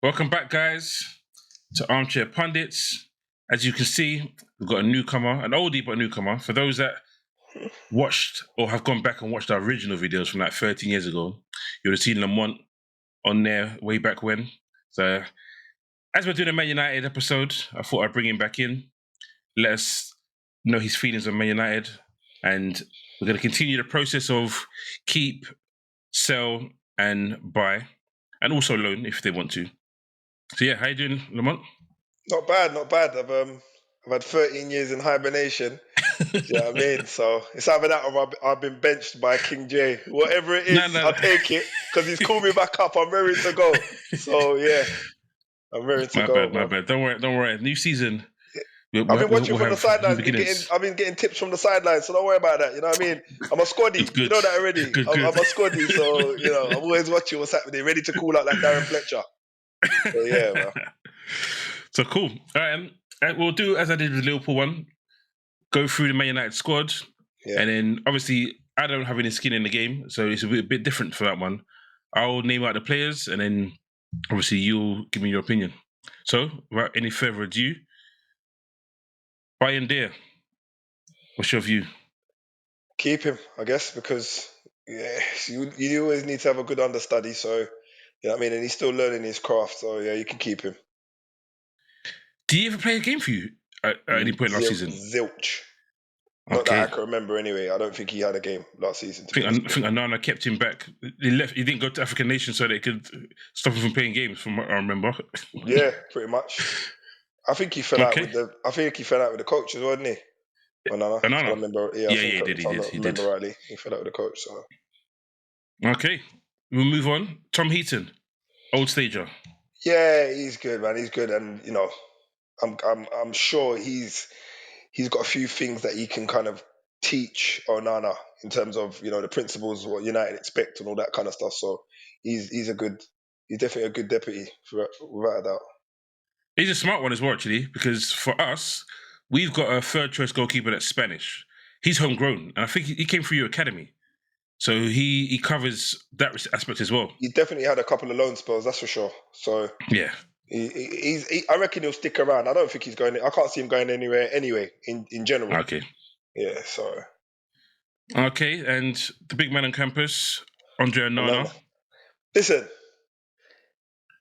Welcome back, guys, to Armchair Pundits. As you can see, we've got a newcomer, an oldie but a newcomer. For those that watched or have gone back and watched our original videos from like 13 years ago, you would have seen Lamont on there way back when. So, as we're doing a Man United episode, I thought I'd bring him back in, let us know his feelings on Man United, and we're going to continue the process of keep, sell, and buy, and also loan if they want to. So yeah, how you doing, Lamont? Not bad. I've had 13 years in hibernation. Do you know what I mean? So it's either that or I've been benched by King J. Whatever it is, I'll take it because he's called me back up. I'm ready to go. So yeah, I'm ready to go. My bad. Don't worry. New season. I've been watching from the sidelines. Beginnings. I've been getting tips from the sidelines, so don't worry about that. You know what I mean? I'm a squaddy. You know that already. Good. I'm a squaddy, so I'm always watching what's happening, ready to call out like Darren Fletcher. So yeah, man. So cool. All right, we'll do as I did with the Liverpool one. Go through the Man United squad, and then obviously I don't have any skin in the game, so it's a bit different for that one. I'll name out the players, and then obviously you'll give me your opinion. So, without any further ado, Bayern Deer, what's your view? Keep him, I guess, because you always need to have a good understudy. So you know what I mean, and he's still learning his craft. So yeah, you can keep him. Did he ever play a game for you at any point last season? Zilch. Not that I can remember anyway. I don't think he had a game last season. I think Anana kept him back. He didn't go to African nations so they could stop him from playing games, from what I remember. Yeah, pretty much. I think he fell out with the coach as well, didn't he? Anana. I remember. Yeah, he did. Remember rightly, he fell out with the coach. So. Okay, we'll move on. Tom Heaton, old stager. Yeah, he's good, man. He's good, and I'm sure he's got a few things that he can kind of teach Onana in terms of the principles, what United expect, and all that kind of stuff. So he's definitely a good deputy, without a doubt. He's a smart one as well, actually, because for us, we've got a third choice goalkeeper that's Spanish. He's homegrown, and I think he came through your academy, so he covers that aspect as well. He definitely had a couple of loan spells, that's for sure. So yeah. I reckon he'll stick around. I don't think he's going. I can't see him going anywhere anyway. In general. Okay. Yeah. So. Okay, and the big man on campus, Andre Onana. Listen,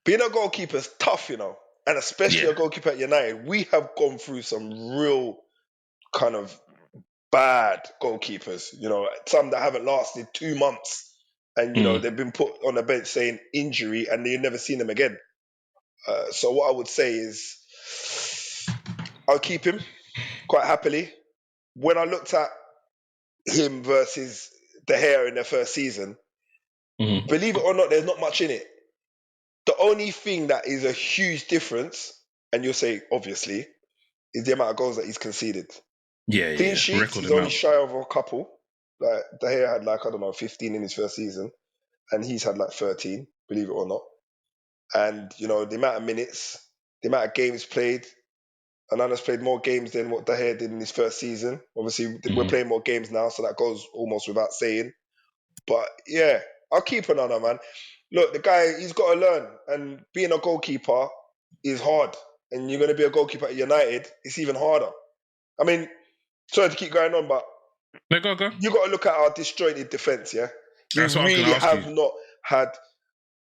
being a goalkeeper is tough, and especially a goalkeeper at United. We have gone through some real kind of bad goalkeepers. Some that haven't lasted 2 months, and they've been put on the bench saying injury, and you've never seen them again. So what I would say is I'll keep him quite happily. When I looked at him versus De Gea in their first season, believe it or not, there's not much in it. The only thing that is a huge difference, and you'll say obviously, is the amount of goals that he's conceded. Clean sheets, he's only shy of a couple. Like De Gea had 15 in his first season, and he's had 13, believe it or not. And the amount of minutes, the amount of games played, Onana's played more games than what De Gea did in his first season. Obviously, we're playing more games now, so that goes almost without saying. But yeah, I'll keep Onana, man. Look, the guy, he's got to learn, and being a goalkeeper is hard. And you're going to be a goalkeeper at United, it's even harder. I mean, sorry to keep going on, but go. You got to look at our disjointed defence, yeah? We really have not had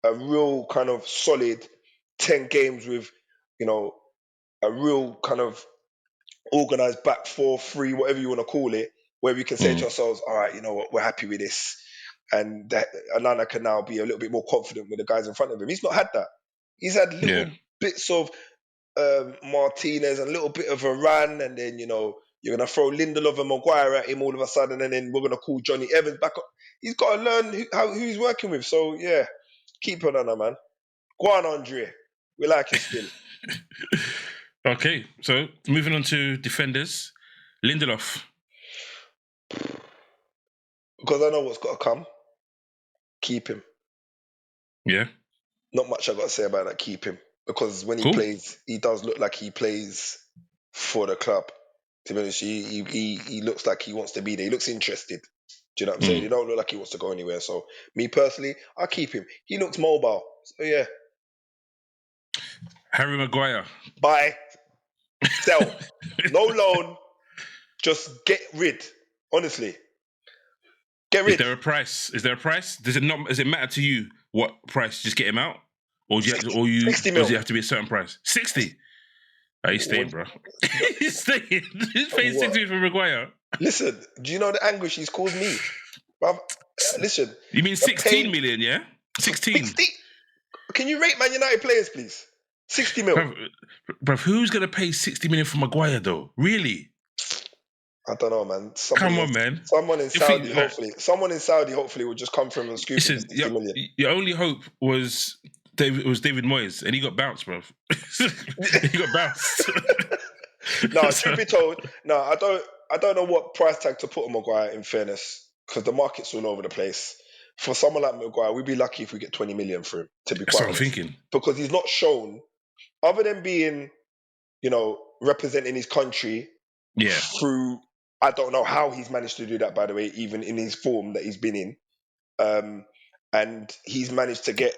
a real kind of solid 10 games with, a real kind of organised back 4-3, whatever you want to call it, where we can say to ourselves, all right, you know what, we're happy with this. And that Onana can now be a little bit more confident with the guys in front of him. He's not had that. He's had little bits of Martinez, a little bit of Varane, and then, you're going to throw Lindelof and Maguire at him all of a sudden, and then we're going to call Johnny Evans back up. He's got to learn who he's working with. So, yeah, keep Onana, man. Go on, Andre. We like you still. Okay, so moving on to defenders. Lindelof. Because I know what's got to come. Keep him. Yeah. Not much I got to say about that. Keep him. Because when he plays, he does look like he plays for the club. To be honest, he looks like he wants to be there. He looks interested. Do you know what I'm saying? He don't look like he wants to go anywhere. So me personally, I'll keep him. He looks mobile. So yeah. Harry Maguire. Buy, sell, no loan. Just get rid. Honestly, get Is rid. there a price? Is there a price? Does it not? Does it matter to you what price? Just get him out, or do you, 60 does mil. it have to be a certain price? 60. Oh, he's staying, bro. He's staying. He's paying 60 for Maguire. Listen, do you know the anguish he's caused me? Bruv, listen. You mean 16 million? Yeah, 16. 60? Can you rate Man United players, please? 60 mil. Bruv, who's gonna pay 60 million for Maguire though? Really? I don't know, man. Come on, man. Someone in Saudi, hopefully, will just come from and scoop him Listen, 60 million. your only hope was David Moyes, and he got bounced, bro. He got bounced. No, truth be told, I don't know what price tag to put on Maguire, in fairness, because the market's all over the place. For someone like Maguire, we'd be lucky if we get 20 million for him, to be That's quite what honest. I'm thinking. Because he's not shown, other than being, representing his country through, I don't know how he's managed to do that, by the way, even in his form that he's been in. And he's managed to get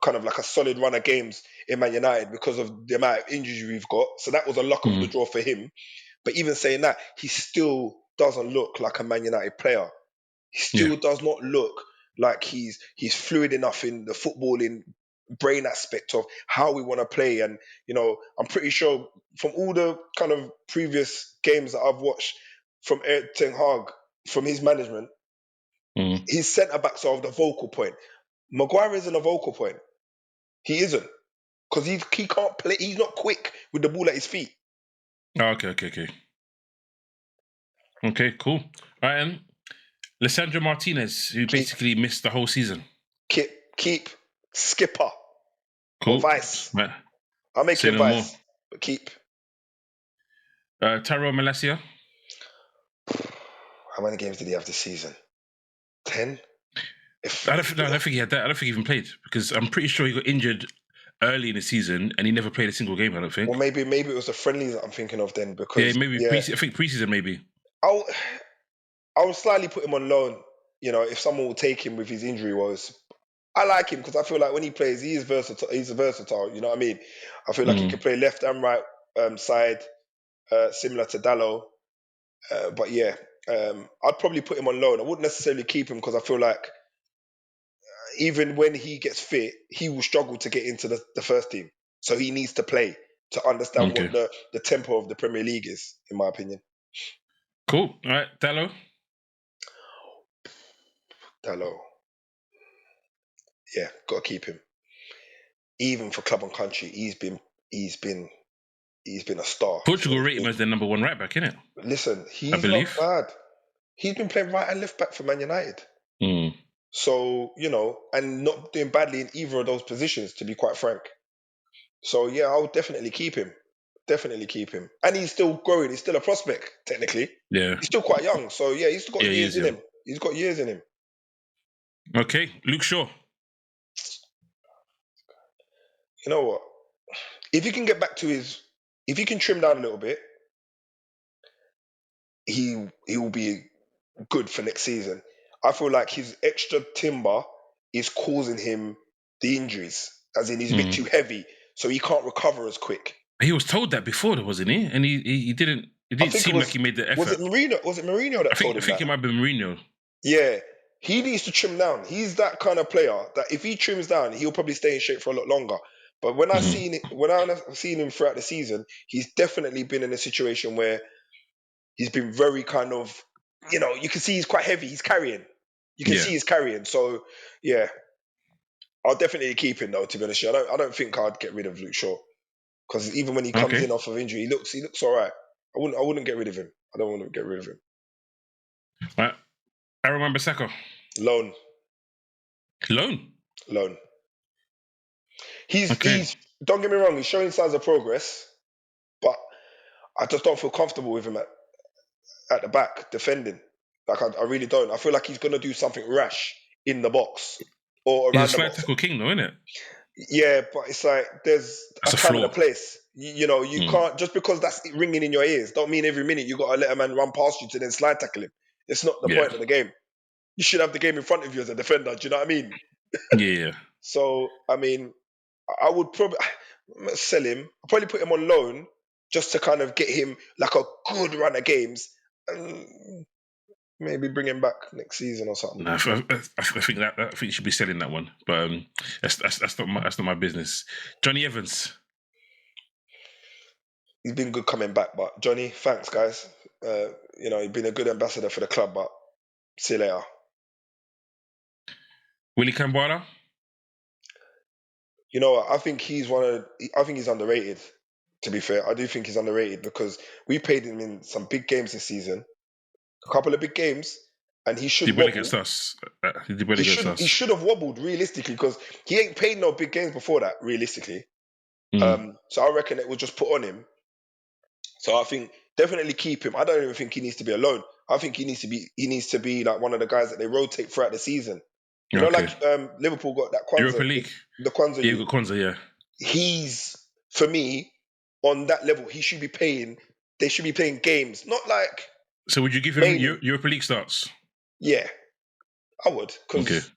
kind of like a solid run of games in Man United because of the amount of injuries we've got. So that was a luck of the draw for him. But even saying that, he still doesn't look like a Man United player. He still does not look like he's fluid enough in the footballing brain aspect of how we want to play. And, I'm pretty sure from all the kind of previous games that I've watched from Eric Ten Hag, from his management, his centre-backs are the vocal point. Maguire isn't a vocal point. He isn't. Because he can't play. He's not quick with the ball at his feet. Oh, okay. Okay, cool. All right, and Lisandro Martinez, who basically missed the whole season. Keep. Skipper. Cool. Or Vice. Right. I'll make him Vice. But keep. Tyrell Malacia. How many games did he have this season? 10? I don't think he had that. I don't think he even played, because I'm pretty sure he got injured early in the season and he never played a single game, I don't think. Well, maybe it was the friendlies that I'm thinking of then, because I think preseason maybe. I'll slightly put him on loan, if someone will take him with his injury woes. I like him because I feel like when he plays, he is versatile. He's versatile, you know what I mean? I feel like he can play left and right side, similar to Dallo. But I'd probably put him on loan. I wouldn't necessarily keep him because I feel like even when he gets fit, he will struggle to get into the first team. So he needs to play to understand what the tempo of the Premier League is, in my opinion. Cool. All right, Dallo. Yeah, got to keep him. Even for club and country, he's been a star. Portugal rate him as their number one right back, innit? Listen, he's not bad. He's been playing right and left back for Man United. So, and not doing badly in either of those positions, to be quite frank. So, yeah, I'll definitely keep him. And he's still growing. He's still a prospect, technically. Yeah. He's still quite young. So, yeah, he's got years in him. He's got years in him. Okay, Luke Shaw. You know what? If he can get back to if he can trim down a little bit, he will be good for next season. I feel like his extra timber is causing him the injuries, as in he's a bit too heavy, so he can't recover as quick. He was told that before, though, wasn't he? And he didn't. It didn't seem like he made the effort. Was it Mourinho that told him that? I think it might have been Mourinho. Yeah, he needs to trim down. He's that kind of player that if he trims down, he'll probably stay in shape for a lot longer. But when I've seen him throughout the season, he's definitely been in a situation where he's been very kind of, you can see he's quite heavy. He's carrying. You can see he's carrying. So, yeah, I'll definitely keep him, though, to be honest. I don't think I'd get rid of Luke Shaw. Because even when he comes in off of injury, he looks all right. I wouldn't get rid of him. I don't want to get rid of him. Right. Aaron Wan-Bissaka. Loan. He's don't get me wrong, he's showing signs of progress, but I just don't feel comfortable with him at the back defending. Like I really don't. I feel like he's gonna do something rash in the box or around the box. He's a slide tackle king, though, isn't it? Yeah, but it's like there's a time and a place. You can't, just because that's ringing in your ears, don't mean every minute you got to let a man run past you to then slide tackle him. It's not the point of the game. You should have the game in front of you as a defender. Do you know what I mean? Yeah. So, I mean, I would probably... sell him. I'll probably put him on loan just to kind of get him like a good run of games, and maybe bring him back next season or something. No, I think you should be selling that one, but that's not my business. Johnny Evans. He's been good coming back, but Johnny, thanks guys. You've been a good ambassador for the club, but see you later. Willie Kambala. You know what? I think he's underrated. To be fair, I do think he's underrated because we paid him in some big games this season, a couple of big games, and he should wobble. Against us. He should have wobbled realistically because he ain't played no big games before that realistically. So I reckon it was just put on him. So I think definitely keep him. I don't even think he needs to be alone. I think he needs to be like one of the guys that they rotate throughout the season. You know, like Liverpool got that Kwanzaa, Europa League. The Kwanzaa. Yeah, Kwanzaa, yeah. He's, for me, on that level. He should be playing. They should be playing games, not like. So would you give him Europa League starts? Yeah, I would, because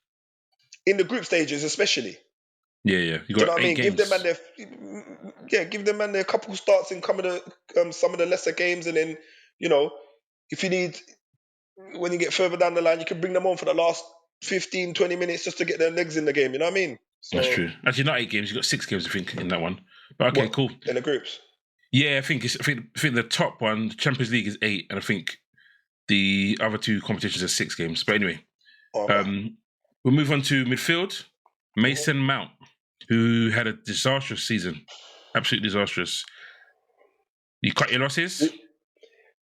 in the group stages, especially. Yeah. You got, do you know what I mean? Games. Give them their couple starts in some of the lesser games, and then if you need, when you get further down the line, you can bring them on for the last 15, 20 minutes just to get their legs in the game. You know what I mean? So, that's true. Actually, not 8 games. You got 6 games, I think, in that one. But okay, cool. In the groups. Yeah, I think the top one, the Champions League, is 8, and I think the other 2 competitions are 6 games. But anyway, we'll move on to midfield. Mason Mount, who had a disastrous season, absolutely disastrous. You cut your losses.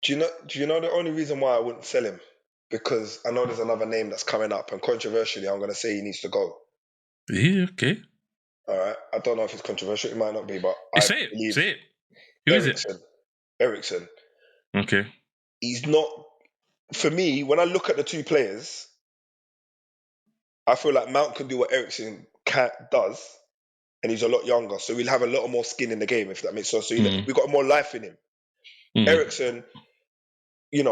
Do you know the only reason why I wouldn't sell him? Because I know there's another name that's coming up, and controversially, I'm going to say he needs to go. Yeah, okay. All right. I don't know if it's controversial. It might not be, but say it. Who is it? Eriksen. Okay. He's not. For me, when I look at the 2 players, I feel like Mount can do what Eriksen does, and he's a lot younger, so we'll have a lot more skin in the game, if that makes sense. So we've got more life in him. Eriksen, he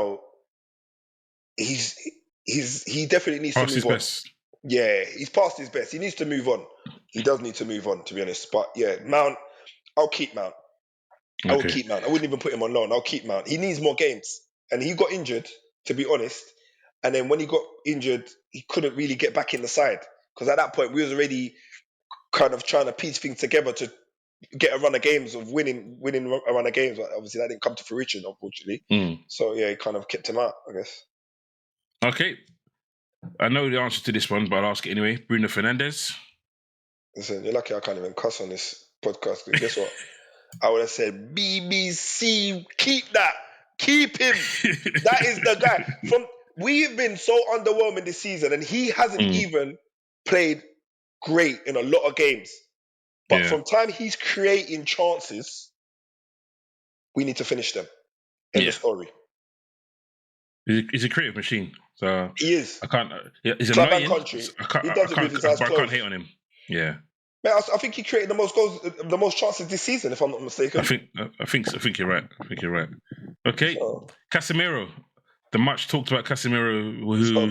definitely needs to move on. Best. Yeah, he's past his best. He needs to move on. He does need to move on, to be honest. But yeah, Mount, I'll keep Mount. Okay. I will keep Mount. I wouldn't even put him on loan. I'll keep Mount. He needs more games. And he got injured, to be honest. And then when he got injured, he couldn't really get back in the side. Because at that point, we was already kind of trying to piece things together to get a run of games of winning a run of games. But obviously, that didn't come to fruition, unfortunately. So yeah, he kind of kept him out, I guess. Okay. I know the answer to this one, but I'll ask it anyway. Bruno Fernandes. Listen, you're lucky I can't even cuss on this podcast. Because guess what? I would have said, BBC, keep that. Keep him. That is the guy. We've been so underwhelming this season, and he hasn't even played great in a lot of games. But from time he's creating chances, we need to finish them. End of story. He's a creative machine. So he is. I can't. He's Club annoying. And country. He does it with his eyes closed. I can't hate on him. Yeah. Man, I think he created the most goals, the most chances this season, if I'm not mistaken. I think you're right. Okay, Casemiro, the much talked about Casemiro, who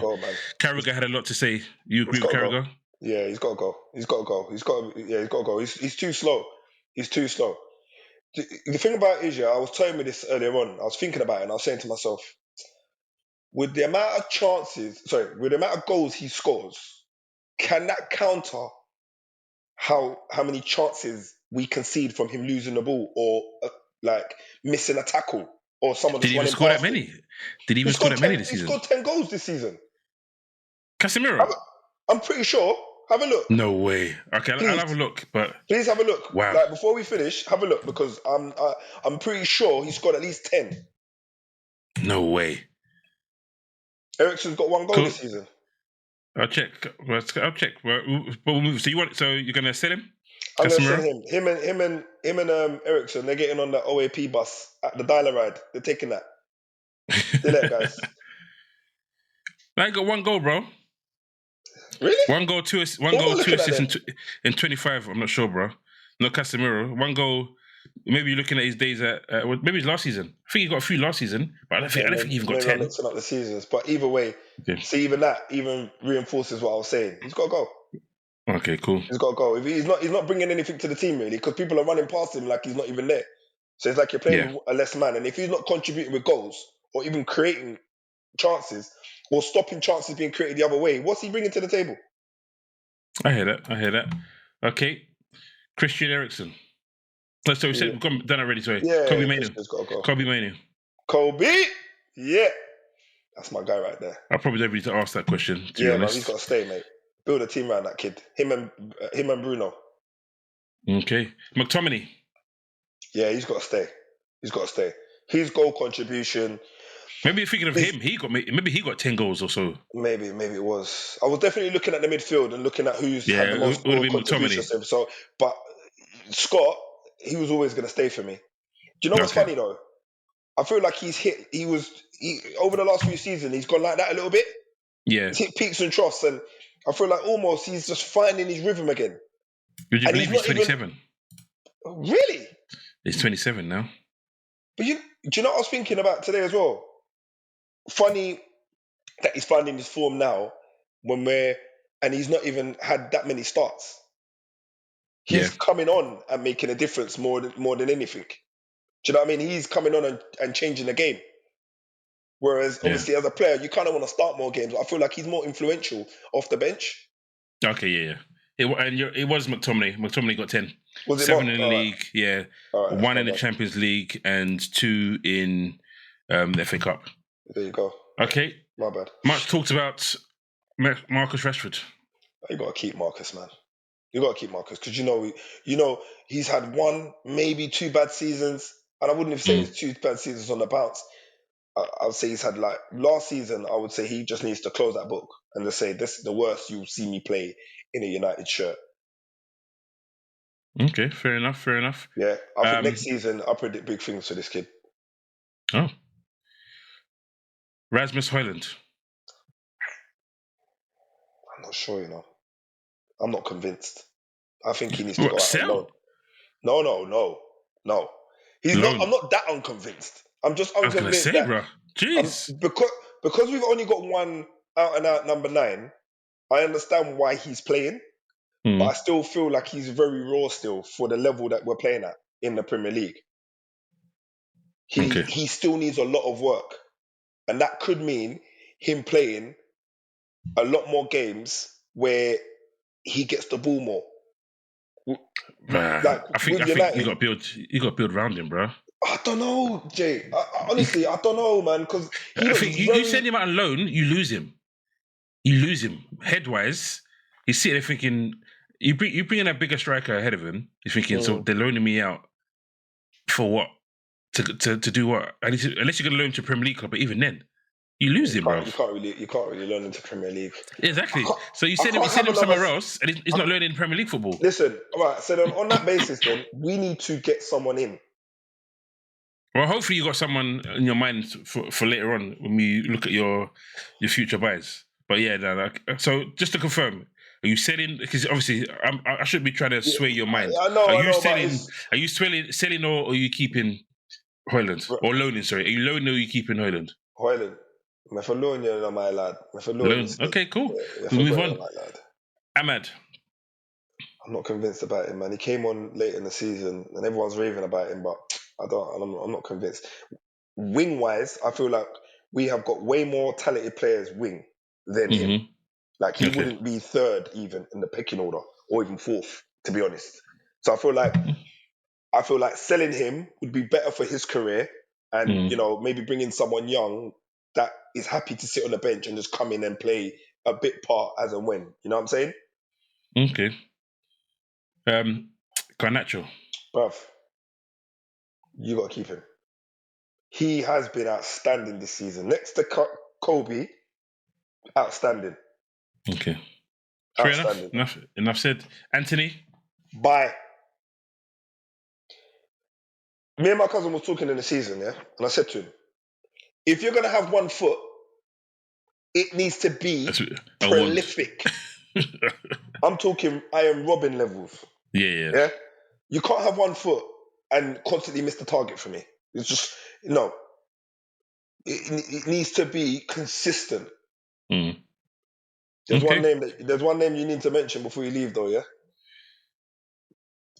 Carragher had a lot to say. You agree with Carragher? Yeah, he's got to go. He's got to go. He's too slow. The thing about it is, I was telling me this earlier on. I was thinking about it, and I was saying to myself, with the amount of goals he scores, can that counter how many chances we concede from him losing the ball or missing a tackle or someone? Did he even score that many? Did he even score that many this season? He scored 10 goals this season. Casemiro? I'm pretty sure. Have a look. No way. Okay, I'll have a look. But please have a look. Wow. Before we finish, have a look because I'm pretty sure he scored at least 10. No way. Eriksen's got 1 goal this season. I'll check. We'll move. So you're gonna sell him? I'm gonna sell him. Him and Eriksen. They're getting on the OAP bus at the Dialer ride. They're taking that. See that, guys. I got 1 goal, bro. Really? 1 goal, 2 assists in 25. I'm not sure, bro. No Casemiro. 1 goal. Maybe you're looking at his days at maybe his last season. I think he got a few last season, but I don't think he even got 10. I'm mixing up the seasons, but either way, see, even that even reinforces what I was saying. He's got to go. Okay, cool. He's got to go. If he's not bringing anything to the team really, because people are running past him like he's not even there. So it's like you're playing with a less man, and if he's not contributing with goals or even creating chances or stopping chances being created the other way, what's he bringing to the table? I hear that. Okay, Christian Eriksen. So we said we've done already. Sorry, Yeah, Kobe Manu. Christian's got to go. Kobe Manu. Kobe, yeah, that's my guy right there. I probably don't need to ask that question. To be Man, honest, he's got to stay, mate. Build a team around that kid. Him and Bruno. Okay, McTominay. Yeah, he's got to stay. His goal contribution. Maybe you're thinking of him. Maybe he got 10 goals or so. Maybe it was. I was definitely looking at the midfield and looking at who's had the most goal contributions. So, but Scott, he was always going to stay for me. Do you know what's funny though? I feel like over the last few seasons, he's gone like that a little bit. Yeah. He's hit peaks and troughs, and I feel like almost he's just finding his rhythm again. Would you believe he's 27? Really? He's 27 now. But do you know what I was thinking about today as well? Funny that he's finding his form now and he's not even had that many starts. He's coming on and making a difference more than anything. Do you know what I mean? He's coming on and changing the game. Whereas obviously as a player, you kind of want to start more games. I feel like he's more influential off the bench. Okay, yeah. It was McTominay. McTominay got 10. Was it 7 in the league, Right, 1 in the Champions League and 2 in the FA Cup. There you go. Okay. My bad. Much talked about Marcus Rashford. You got to keep Marcus, man. You got to keep Marcus because you know he's had 1, maybe 2 bad seasons, and I wouldn't have said it's 2 bad seasons on the bounce. I would say he's had last season. I would say he just needs to close that book and just say this is the worst you'll see me play in a United shirt. Okay, fair enough. Yeah, I think next season I predict big things for this kid. Oh, Rasmus Højlund. I'm not sure, I'm not convinced. I think he needs to go out on loan. No. He's not. I'm not that unconvinced. I'm just unconvinced. I was gonna say, bro. Jeez. Because we've only got one out and out number 9. I understand why he's playing, but I still feel like he's very raw still for the level that we're playing at in the Premier League. He still needs a lot of work, and that could mean him playing a lot more games where he gets the ball more. I think you got to build around him, bro. I don't know, Jay. Honestly, I don't know, man. Because you send him out on loan, you lose him. Head-wise, he's sitting there thinking, you bring in a bigger striker ahead of him. He's thinking, so they're loaning me out for what? To do what? Unless you're going to loan to Premier League club, but even then, you lose him, bro. You can't really loan into Premier League. Exactly. So you send him somewhere else, and he's not learning Premier League football. Listen, all right. So then, on that basis, then we need to get someone in. Well, hopefully you got someone in your mind for later on when we look at your future buys. But yeah, so just to confirm, are you selling? Because obviously I shouldn't be trying to sway your mind. I know. Are you selling or are you keeping Højlund? Or loaning? Sorry, are you loaning or are you keeping Højlund? Højlund. If I loan you, my lad. Okay, cool. We'll move on. Ahmad. I'm not convinced about him, man. He came on late in the season, and everyone's raving about him, but I'm not convinced. Wing wise, I feel like we have got way more talented players wing than him. Like he wouldn't be 3rd even in the pecking order, or even 4th, to be honest. So I feel like selling him would be better for his career, and maybe bringing someone young that is happy to sit on the bench and just come in and play a bit part as and when. You know what I'm saying? Okay. Garnacho. Bruv, you got to keep him. He has been outstanding this season. Next to Kobe, outstanding. Okay. Fair enough said. Anthony? Bye. Me and my cousin was talking in the season, and I said to him, if you're going to have 1 foot, it needs to be prolific. I'm talking Iron Robin levels. Yeah. You can't have 1 foot and constantly miss the target for me. It's just, no. It needs to be consistent. There's Okay. there's one name you need to mention before you leave, though. Yeah,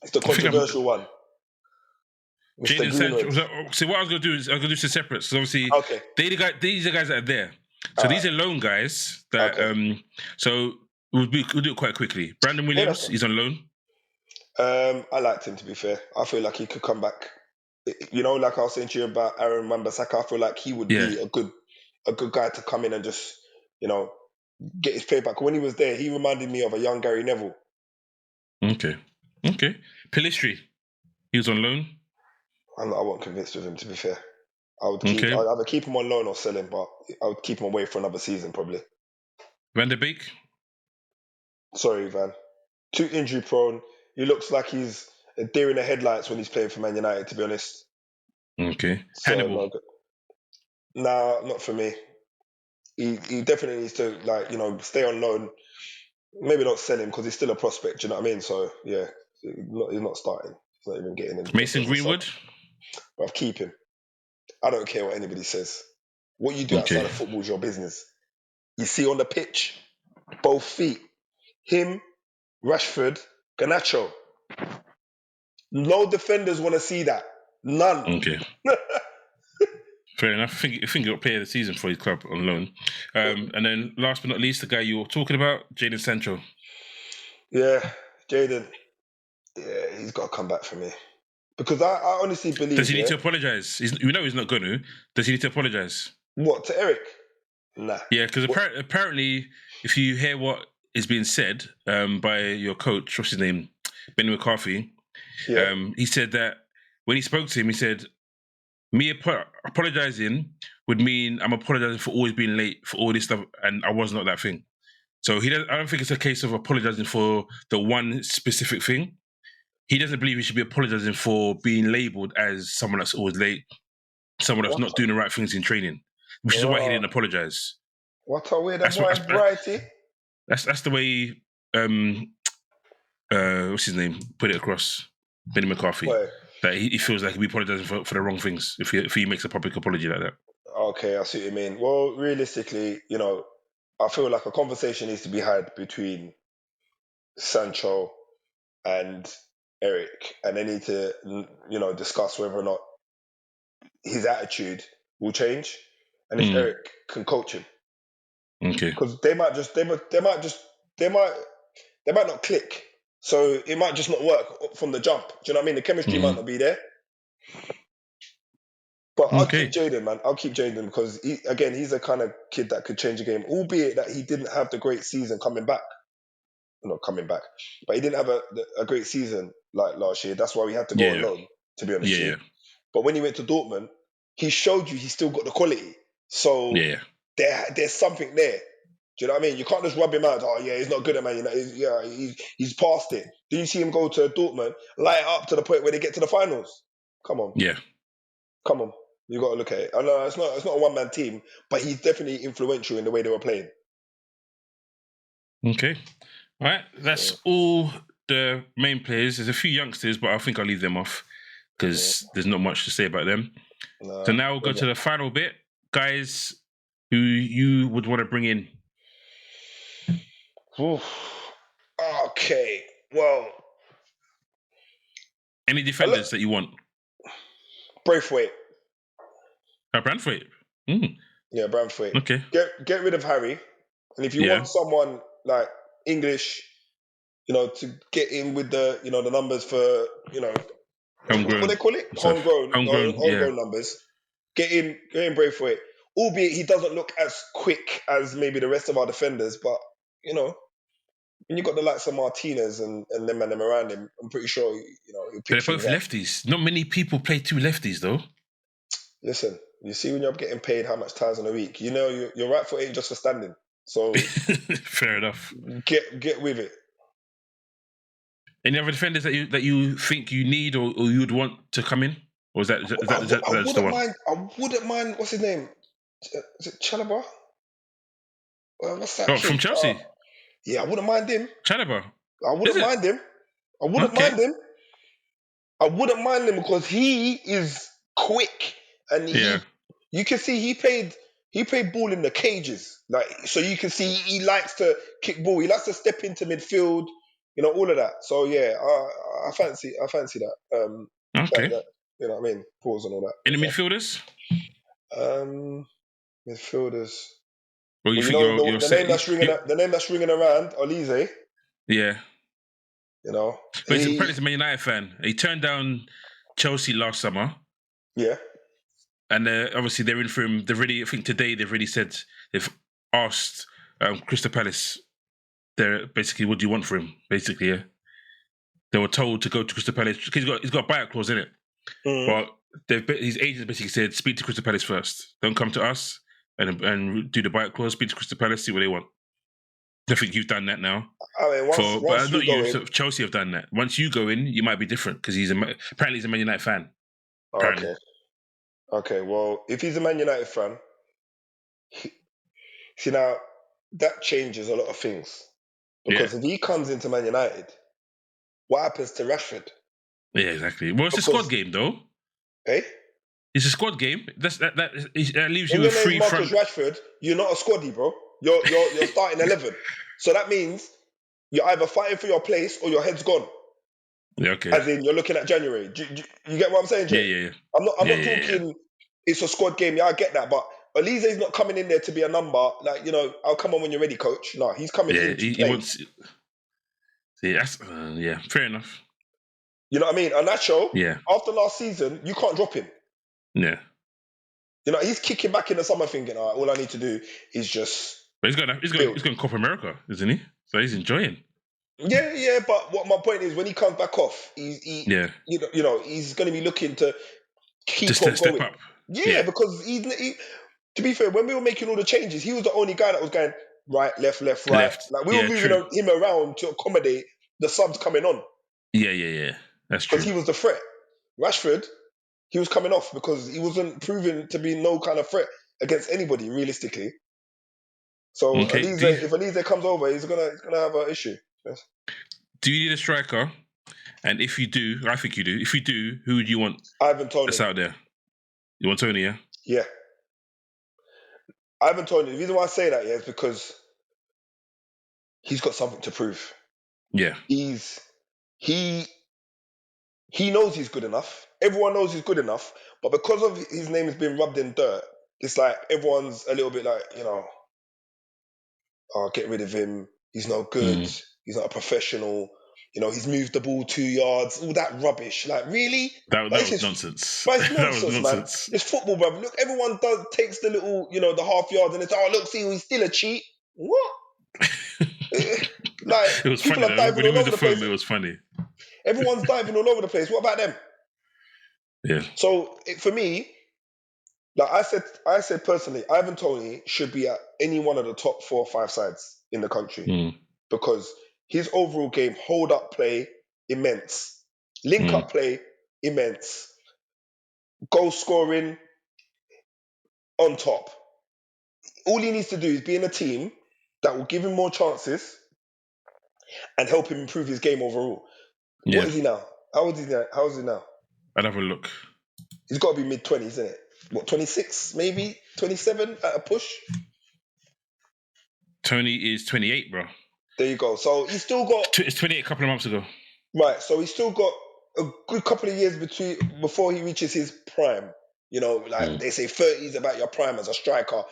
it's the I think controversial one, Mr. Jaden Sancho. Greenwood. So what I was gonna do is I'm gonna do some separates. So obviously, Okay, these are guys that are there. So all these right, are loan guys that okay. So we'll do it quite quickly. Brandon Yeah, that's Williams, he's on loan. I liked him, to be fair. I feel like he could come back. You know, like I was saying to you about Aaron Wan-Bissaka, I feel like he would Yeah. be a good guy to come in and just, you know, get his payback. When he was there, he reminded me of a young Gary Neville. Okay. Pelistri, he was on loan. I wasn't convinced with him, to be fair. I'd Okay. either keep him on loan or sell him, but I would keep him away for another season, probably. Van der Beek. Sorry, Van. Too injury prone. He looks like he's a deer in the headlights when he's playing for Man United, to be honest. Okay. So, Hannibal. no good. Nah, not for me. He definitely needs to, like, you know, stay on loan. Maybe not sell him because he's still a prospect. Do you know what I mean? So yeah, he's not starting. He's not even getting in Mason as a sub. Greenwood. But keep him. I don't care what anybody says. What you do outside Okay. of football is your business. You see on the pitch, both feet. Him, Rashford, Garnacho. No defenders want to see that. None. Okay. Fair enough. I think he got player of the season for his club on loan. And then last but not least, the guy you were talking about, Jaden Sancho. Yeah, Jaden. Yeah, he's got to come back for me. Because I honestly believe. Does he need to apologise? We know he's not going to. Does he need to apologise? What, to Eric? Nah. Yeah, because apparently, if you hear what is being said by your coach, what's his name, Benny McCarthy, he said that when he spoke to him, he said, me apologising would mean I'm apologising for always being late for all this stuff, and I was not that thing. So I don't think it's a case of apologising for the one specific thing. He doesn't believe he should be apologising for being labelled as someone that's always late, someone that's not doing the right things in training, which is why he didn't apologise. What a way that boy is brighty. That's the way what's his name put it across, Benny McCarthy. Wait. That he feels like he'll be apologising for the wrong things if he makes a public apology like that. Okay, I see what you mean. Well, realistically, you know, I feel like a conversation needs to be had between Sancho and Eric, and they need to, you know, discuss whether or not his attitude will change, and if Eric can coach him. Okay. Because they might not click, so it might just not work from the jump. Do you know what I mean? The chemistry might not be there. But I'll keep Jaden, man. I'll keep Jaden because he's a kind of kid that could change a game, albeit that he didn't have the great season coming back. Not coming back, but he didn't have a great season like last year. That's why we had to go on loan, to be honest with you. But when he went to Dortmund, he showed you he still got the quality. So there's something there. Do you know what I mean? You can't just rub him out. Oh yeah, he's not good at Man United. He's past it. Did you see him go to Dortmund, light it up to the point where they get to the finals? Come on. Yeah. Come on. You got to look at it. I know it's not a one-man team, but he's definitely influential in the way they were playing. Okay. All right. That's all the main players. There's a few youngsters, but I think I'll leave them off because there's not much to say about them. So now we'll go to the final bit. Guys who you would want to bring in. Okay. Well. Any defenders that you want? Braithwaite. Braithwaite. Yeah, Braithwaite. Okay. Get rid of Harry. And if you want someone like English, you know, to get in with the, you know, the numbers for, you know, homegrown. What they call it? Homegrown numbers. Get in Braithwaite. Albeit he doesn't look as quick as maybe the rest of our defenders, but, you know, when you got the likes of Martinez and them and them around him, I'm pretty sure, you know, they're both lefties. Not many people play two lefties, though. Listen, you see when you're getting paid how much times in a week, you know your right foot ain't just for standing. So fair enough. Get with it. Any other defenders that you think you need or you'd want to come in? Or is that the one? I wouldn't mind. What's his name? Is it Chalobah? What's that? Oh, from Chelsea. Yeah, I wouldn't mind him. Chalobah. I wouldn't mind him. I wouldn't mind him because he is quick and you can see he played he played ball in the cages, like so you can see he likes to kick ball. He likes to step into midfield, all of that. So yeah, I fancy that. Okay. That you know what I mean. Pause and all that. Any midfielders? Midfielders. Or you Well, think you're the set? name that's ringing around, Olise. Yeah. But he's apparently a Man United fan. He turned down Chelsea last summer. Yeah. And obviously they're in for him. I think today they've already said they've asked Crystal Palace. They're basically, what do you want for him? Basically, yeah. They were told to go to Crystal Palace because he's got a buyout clause in it. But his agents basically said, speak to Crystal Palace first. Don't come to us and do the buyout clause. Speak to Crystal Palace, see what they want. I think you've done that now. I mean, once not you. so Chelsea have done that. Once you go in, you might be different because apparently he's a Man United fan. Apparently. Okay. Well, if he's a Man United fan, see now that changes a lot of things because if he comes into Man United, what happens to Rashford? Yeah, exactly. Well, it's a squad game, though. Hey, it's a squad game. That leaves when you your with name's Marcus front. Rashford, you're not a squaddie, bro. You're starting 11. So that means you're either fighting for your place or your head's gone. Yeah, okay. As in, you're looking at January. You get what I'm saying, Jay? Yeah. I'm not talking. It's a squad game. Yeah, I get that, but Olise's not coming in there to be a number. Like I'll come on when you're ready, coach. No, he's coming in to play. He wants. Yeah, that's fair enough. You know what I mean? On that show, yeah. After last season, you can't drop him. Yeah. He's kicking back in the summer thinking, all right, all I need to do is just. But he's going Copa America, isn't he? So he's enjoying. Yeah. But what my point is, when he comes back off, he's going to be looking to keep on going. Step up. Yeah, because to be fair, when we were making all the changes, he was the only guy that was going right, left, right. Like we were moving him around to accommodate the subs coming on. Yeah. That's true. Because he was the threat. Rashford, he was coming off because he wasn't proven to be no kind of threat against anybody realistically. So if Olise comes over, he's gonna have an issue. Yes. Do you need a striker? And if you do, I think you do. If you do, who would you want? Ivan Toney. That's out there. You want Toney, yeah? Yeah. Ivan Toney. The reason why I say that is because he's got something to prove. Yeah. He knows he's good enough. Everyone knows he's good enough. But because of his name has been rubbed in dirt, it's like everyone's a little bit like, get rid of him. He's no good. He's not a professional. He's moved the ball 2 yards. All that rubbish. Like, really? That was nonsense. But it's nonsense, that was man. nonsense. It's football, brother. Look, everyone takes the little, the half yard and it's, look, see, he's still a cheat. What? Like, it was people funny, are diving all over the place. It was funny. Everyone's diving all over the place. What about them? Yeah. So for me, like I said personally, Ivan Toney should be at any one of the top 4 or 5 sides in the country because his overall game, hold up play, immense, link up play, immense, goal scoring, on top. All he needs to do is be in a team that will give him more chances and help him improve his game overall. Yeah. What is he now? How is he now? I'll have a look. He's got to be mid-20s, isn't it? What, 26, maybe 27 at a push? Toney is 28, bro. There you go. So he's still got... It's 28 a couple of months ago. Right, so he's still got a good couple of years before he reaches his prime. They say 30 is about your prime as a striker,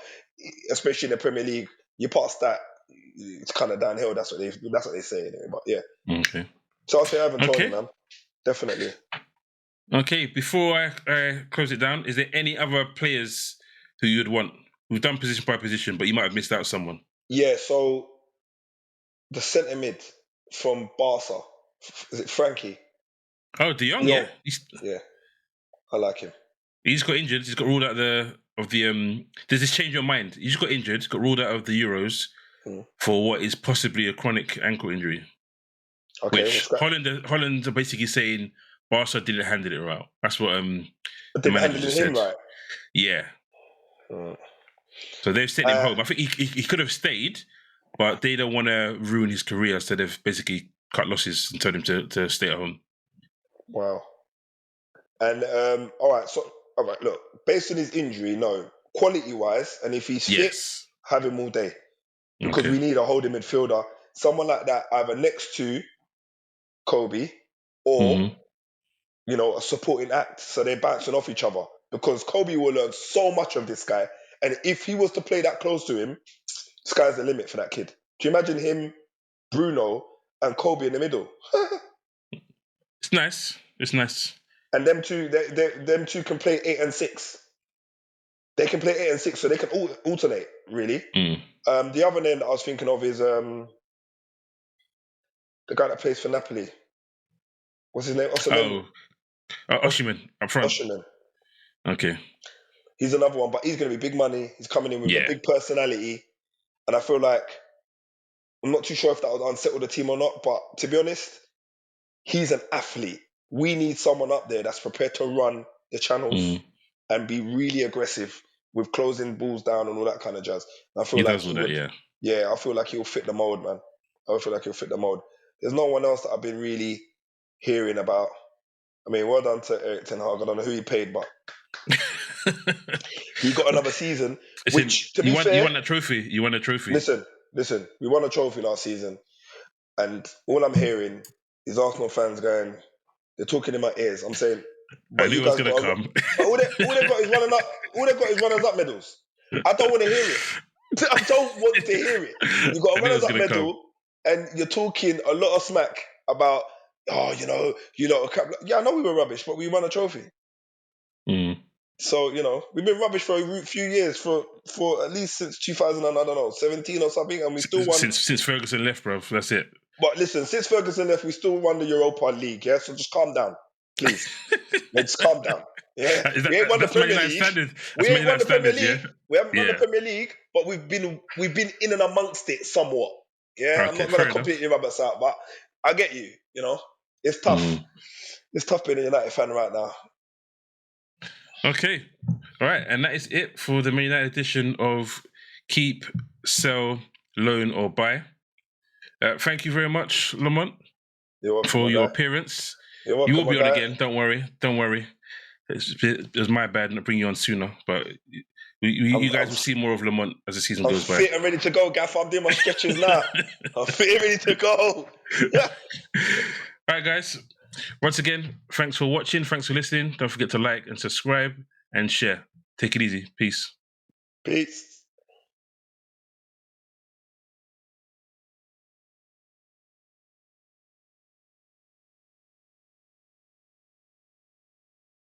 especially in the Premier League. You pass that, it's kind of downhill. That's what they say. Anyway. But yeah. Okay. So I'll say Ivan Toney, man. Definitely. Okay, before I close it down, is there any other players who you'd want? We've done position by position, but you might have missed out someone. Yeah, so the centre mid from Barca, is it Frankie? Oh, De Jong, yeah. Yeah, I like him. He's got injured. He's got ruled out of the. Does this change your mind? He just got injured. Got ruled out of the Euros for what is possibly a chronic ankle injury. Okay. Which Holland are basically saying Barca didn't handle it right. That's what the manager said. Right. Yeah. So they've sent him home. I think he could have stayed, but they don't want to ruin his career, so they've basically cut losses and told him to stay at home. Wow. And all right, look, based on his injury, no. quality-wise, and if he's fit, Yes. have him all day. Because Okay. we need a holding midfielder. Someone like that, either next to Kobe or, a supporting act. So they're bouncing off each other. Because Kobe will learn so much of this guy. And if he was to play that close to him, sky's the limit for that kid. Do you imagine him, Bruno, and Kobe in the middle? It's nice. It's nice. And them two can play 8 and 6. They can play 8 and 6, so they can alternate, really. The other name that I was thinking of is the guy that plays for Napoli. What's his name? Osimhen up front. Osimhen. Okay. He's another one, but he's going to be big money. He's coming in with a big personality. And I feel like, I'm not too sure if that would unsettle the team or not, but to be honest, he's an athlete. We need someone up there that's prepared to run the channels and be really aggressive with closing balls down and all that kind of jazz. And I feel I feel like he'll fit the mold, man. I feel like he'll fit the mold. There's no one else that I've been really hearing about. I mean, well done to Eric Ten Hag. I don't know who he paid, but he got another season. Which, to be fair, you won that trophy. You won a trophy. Listen. We won a trophy last season, and all I'm hearing is Arsenal fans going, they're talking in my ears. I'm saying, but you guys got to come. But all they got is runners up. All they got is runners up medals. I don't want to hear it. I don't want to hear it. You got a runners up medal, and you're talking a lot of smack about, yeah, I know we were rubbish, but we won a trophy. So, we've been rubbish for a few years, for at least since 2017 or something, and we still won. Since Ferguson left, bro. That's it. But listen, since Ferguson left, we still won the Europa League, yeah? So just calm down, please. Just calm down. Yeah? We ain't won the Premier League. We ain't won the Premier League. We haven't won the Premier League, but we've been in and amongst it somewhat. Yeah? I'm not going to completely rub us out, but I get you, It's tough. It's tough being a United fan right now. Okay. All right. And that is it for the Man United edition of Keep, Sell, Loan or Buy. Thank you very much, Lamont, for your appearance. You're welcome, you will be on again. Don't worry. It was my bad not bringing you on sooner, but you guys will see more of Lamont as the season goes by. I'm fit and ready to go, Gaff. I'm doing my stretches now. I'm fit and ready to go. All right, guys. Once again, thanks for watching. Thanks for listening. Don't forget to like and subscribe and share. Take it easy. Peace. Peace.